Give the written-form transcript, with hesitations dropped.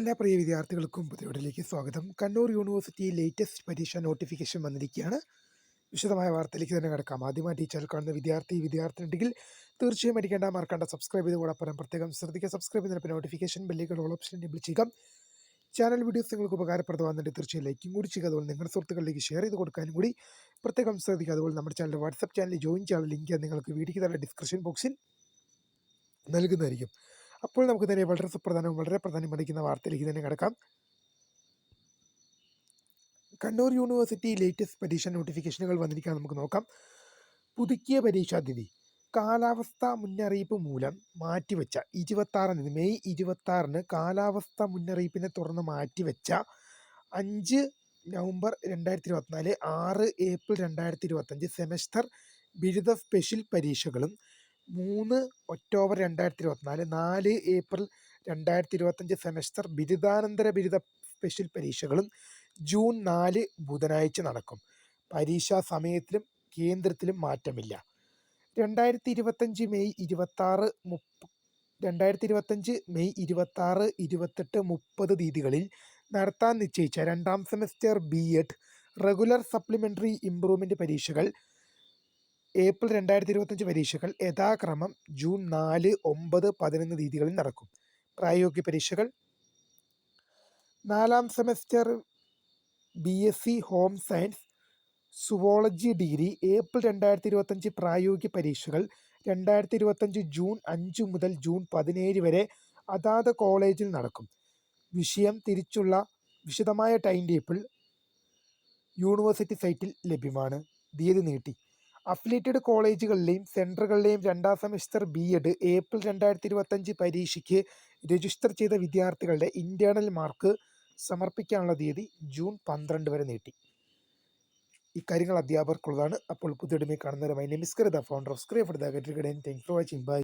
എല്ലാ പ്രിയ വിദ്യാർത്ഥികൾക്കും പുതിയ വീഡിയോയിലേക്ക് സ്വാഗതം. കണ്ണൂർ യൂണിവേഴ്സിറ്റി ലേറ്റസ്റ്റ് പരീക്ഷ നോട്ടിഫിക്കേഷൻ വന്നിരിക്കുകയാണ്. വിശദമായ വാർത്തയിലേക്ക് തന്നെ കിടക്കാം. ആദ്യമായി ഈ ചാനൽ കാണുന്ന വിദ്യാർത്ഥിനിണ്ടെങ്കിൽ തീർച്ചയായും അടിക്കേണ്ട മറക്കേണ്ട സബ്സ്ക്രൈബ് ചെയ്തുകൂടെ പ്രത്യേകം ശ്രദ്ധിക്കുക. സബ്സ്ക്രൈബ് ചെയ്യുന്നതിന് നോട്ടിഫിക്കേഷൻ ബെല്ലുകൾ ഓൾ ഓപ്ഷൻ എനേബിൾ ചെയ്യുക. ചാനൽ വീഡിയോസ് നിങ്ങൾക്ക് ഉപകാരപ്രദമാകുന്നുണ്ട് തീർച്ചയായും ലൈക്കും കൂടി ചെയ്യുക. അതുപോലെ നിങ്ങളുടെ സുഹൃത്തുക്കളിലേക്ക് ഷെയർ ചെയ്ത് കൊടുക്കാനും കൂടി പ്രത്യേകം ശ്രദ്ധിക്കുക. അതുപോലെ നമ്മുടെ ചാനൽ വാട്സപ്പ് ചാനൽ ജോയിൻ ചെയ്യാനുള്ള ലിങ്ക് നിങ്ങൾക്ക് വീഡിയോയ്ക്ക് തന്നെ ഡിസ്ക്രിപ്ഷൻ ബോക്സിൽ നൽകുന്നതായിരിക്കും. അപ്പോൾ നമുക്ക് തന്നെ വളരെ സുപ്രധാനവും വളരെ പ്രാധാന്യമർഹിക്കുന്ന വാർത്തയിലേക്ക് തന്നെ കിടക്കാം. കണ്ണൂർ യൂണിവേഴ്സിറ്റി ലേറ്റസ്റ്റ് പരീക്ഷ നോട്ടിഫിക്കേഷനുകൾ വന്നിരിക്കാൻ നമുക്ക് നോക്കാം. പുതുക്കിയ പരീക്ഷാതീയതി കാലാവസ്ഥ മുന്നറിയിപ്പ് മൂലം മാറ്റിവെച്ച 26 മെയ് 26 കാലാവസ്ഥ മുന്നറിയിപ്പിനെ തുടർന്ന് മാറ്റിവെച്ച 5 നവംബർ 2024, 6 ഏപ്രിൽ 2025 സെമസ്റ്റർ ബിരുദ സ്പെഷ്യൽ പരീക്ഷകളും 3 ഒക്ടോബർ 2024, 4 ഏപ്രിൽ 2025 സെമസ്റ്റർ ബിരുദാനന്തര ബിരുദ സ്പെഷ്യൽ പരീക്ഷകളും ജൂൺ 4 ബുധനാഴ്ച നടക്കും. പരീക്ഷാ സമയത്തിലും കേന്ദ്രത്തിലും മാറ്റമില്ല. 2025 മെയ് 26, 28, 30 തീയതികളിൽ നടത്താൻ നിശ്ചയിച്ച 2ാം semester BEd regular supplementary improvement പരീക്ഷകൾ ഏപ്രിൽ 2025 പരീക്ഷകൾ യഥാക്രമം ജൂൺ 4, 9, 11 തീയതികളിൽ നടക്കും. പ്രായോഗിക പരീക്ഷകൾ 4ാം semester BSc home science zoology degree April 2025 പ്രായോഗിക പരീക്ഷകൾ 2025 ജൂൺ 5 മുതൽ ജൂൺ 17 വരെ അതാത് കോളേജിൽ നടക്കും. വിഷയം തിരിച്ചുള്ള വിശദമായ ടൈം ടേബിൾ യൂണിവേഴ്സിറ്റി സൈറ്റിൽ ലഭ്യമാണ്. തീയതി നീട്ടി. അഫിലിയേറ്റഡ് കോളേജുകളിലെയും സെൻറ്ററുകളിലെയും 2ാം സെമസ്റ്റർ BEd ഏപ്രിൽ 2025 പരീക്ഷയ്ക്ക് രജിസ്റ്റർ ചെയ്ത വിദ്യാർത്ഥികളുടെ ഇൻറ്റേർണൽ മാർക്ക് സമർപ്പിക്കാനുള്ള തീയതി ജൂൺ 12 വരെ നീട്ടി. ഇക്കാര്യങ്ങൾ അധ്യാപകർക്കുള്ളതാണ്. അപ്പോൾ പുതിയ കാണുന്നവരുമായി നമസ്കാരം. ഫൗണ്ടർ ഓഫ് സ്ക്രേ for the guide. Thanks for watching. By.